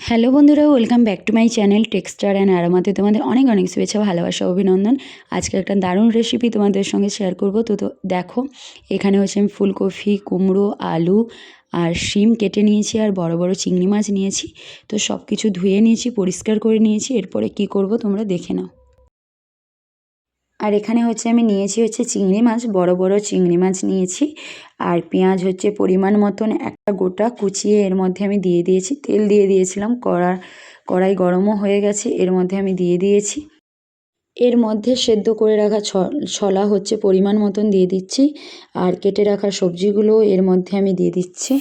Hello বন্ধুরা, welcome back to my channel texture and অ্যারোমাতে তোমাদের অনেক অনেক শুভেচ্ছা, ভালোবাসা, অভিনন্দন। আজকে একটা দারুণ রেসিপি তোমাদের সঙ্গে শেয়ার করব। তো দেখো, এখানে হচ্ছে আমি ফুলকপি, কুমড়ো, আলু আর শিম কেটে নিয়েছি, আর বড় বড় চিংড়ি মাছ নিয়েছি। তো সব কিছু ধুয়ে নিয়েছি, পরিষ্কার করে নিয়েছি। এরপরে কি করব তোমরা দেখে নাও। আর এখানে হচ্ছে আমি নিয়েছি চিংড়ি মাছ, বড় বড় চিংড়ি মাছ নিয়েছি। আর পেঁয়াজ হচ্ছে পরিমাণ মতন একটা গোটা কুচিয়ে এর মধ্যে আমি দিয়ে দিয়েছি। তেল দিয়ে দিয়েছিলাম, কড়াই গরমও হয়ে গেছে, এর মধ্যে আমি দিয়ে দিয়েছি। এর মধ্যে সেদ্ধ করে রাখা ছোলা হচ্ছে পরিমাণ মতন দিয়ে দিচ্ছি। আর কেটে রাখা সবজিগুলো এর মধ্যে আমি দিয়ে দিচ্ছি।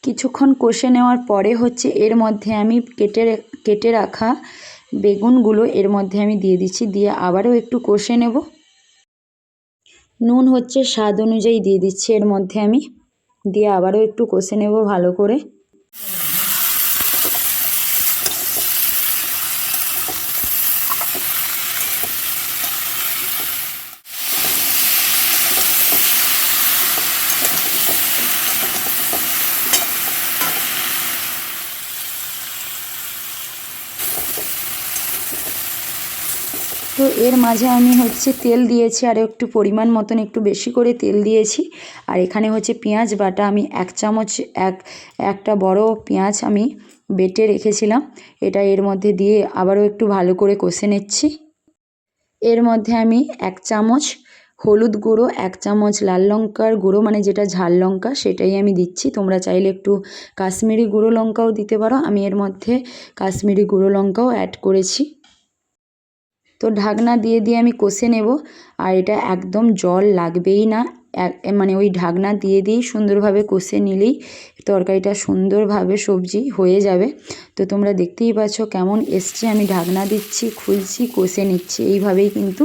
কিছুক্ষণ কষে নেওয়ার পরে হচ্ছে এর মধ্যে আমি কেটে রাখা বেগুনগুলো এর মধ্যে আমি দিয়ে দিচ্ছি, দিয়ে আবারও একটু কষে নেব। নুন হচ্ছে স্বাদ অনুযায়ী দিয়ে দিচ্ছি এর মধ্যে আমি, দিয়ে আবারও একটু কষে নেব ভালো করে। তো এর মাঝে আমি তেল দিয়েছি, আর একটু পরিমাণ মতন একটু বেশি করে তেল দিয়েছি। আর এখানে পেঁয়াজ বাটা আমি 1 চামচ, একটা বড় পেঁয়াজ আমি বেটে রেখেছিলাম, এটা এর মধ্যে দিয়ে আবারও একটু ভালো করে কষে নিচ্ছি। এর মধ্যে আমি 1 চামচ হলুদ গুঁড়ো, 1 চামচ লাল লঙ্কার গুঁড়ো, মানে যেটা ঝাল লঙ্কা, সেটাই আমি দিচ্ছি। তোমরা চাইলে একটু কাশ্মীরি গুঁড়ো লঙ্কাও দিতে পারো, আমি এর মধ্যে কাশ্মীরি গুঁড়ো লঙ্কাও অ্যাড করেছি। তো ঢাকনা দিয়ে আমি কষে নেব। আর এটা একদম জল লাগবেই না, মানে ওই ঢাকনা দিয়ে দিয়েই সুন্দরভাবে কষে নিলেই তরকারিটা সুন্দরভাবে সবজি হয়ে যাবে। তো তোমরা দেখতেই পাচ্ছ কেমন এসছে, আমি ঢাকনা দিচ্ছি, খুলছি, কষে নিচ্ছি। এইভাবেই কিন্তু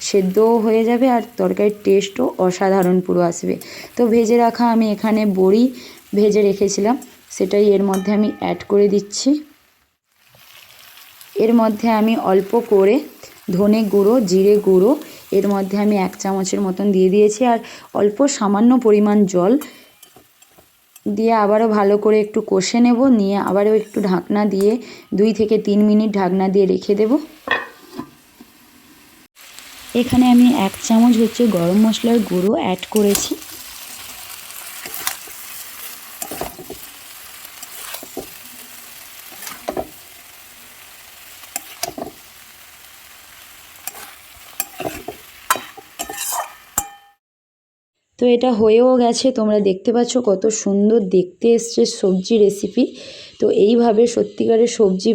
সেদ্ধও হয়ে যাবে, আর তরকারির টেস্টও অসাধারণ পুরো আসবে। তো ভেজে রাখা আমি এখানে বড়ি ভেজে রেখেছিলাম, সেটাই এর মধ্যে আমি অ্যাড করে দিচ্ছি। এর মধ্যে আমি অল্প করে ধনে গুঁড়ো, জিরে গুঁড়ো এর মধ্যে আমি 1 চামচের মতন দিয়ে দিয়েছি, আর অল্প সামান্য পরিমাণ জল দিয়ে আবারও ভালো করে একটু কষে নেব। নিয়ে আবারও একটু ঢাকনা দিয়ে 2 থেকে 3 মিনিট ঢাকনা দিয়ে রেখে দেব। এখানে আমি 1 চামচ গরম মশলার গুঁড়ো অ্যাড করেছি। তো এটা হয়েও গেছে, তোমরা দেখতে পাচ্ছ কত সুন্দর দেখতে এসছে সবজি রেসিপি। তো এইভাবে সত্যিকারের সবজি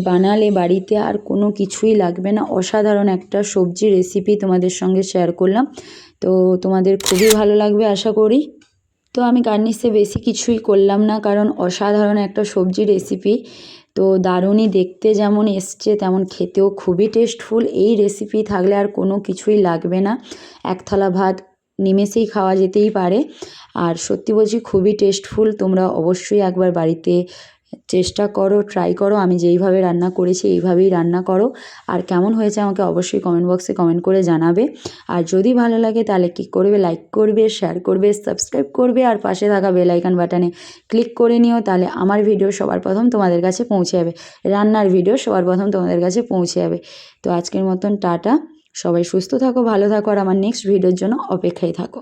বানালে বাড়িতে আর কোনো কিছুই লাগবে না। অসাধারণ একটা সবজি রেসিপি তোমাদের সঙ্গে শেয়ার করলাম, তো তোমাদের খুবই ভালো লাগবে আশা করি। তো আমি গার্নিশে বেশি কিছুই করলাম না, কারণ অসাধারণ একটা সবজি রেসিপি। তো দারুণই দেখতে যেমন এসছে, তেমন খেতেও খুবই টেস্টফুল। এই রেসিপি থাকলে আর কোনো কিছুই লাগবে না, এক থালা ভাত নিমেষেই খাওয়া যেতেই পারে। আর সত্যি বলছি খুবই টেস্টফুল। তোমরা অবশ্যই একবার বাড়িতে চেষ্টা করো, ট্রাই করো। আমি যেইভাবে রান্না করেছি এইভাবেই রান্না করো। আর কেমন হয়েছে আমাকে অবশ্যই কমেন্ট বক্সে কমেন্ট করে জানাবে। আর যদি ভালো লাগে তাহলে কী করবে, লাইক করবে, শেয়ার করবে, সাবস্ক্রাইব করবে, আর পাশে থাকা বেল আইকন বাটনে ক্লিক করে নিও, তাহলে আমার ভিডিও সবার প্রথম তোমাদের কাছে পৌঁছে যাবে, রান্নার ভিডিও সবার প্রথম তোমাদের কাছে পৌঁছে যাবে। তো আজকের মতন টাটা, সবাই সুস্থ থাকো, ভালো থাকো, আর আমার নেক্সট ভিডিওর জন্য অপেক্ষায় থাকো।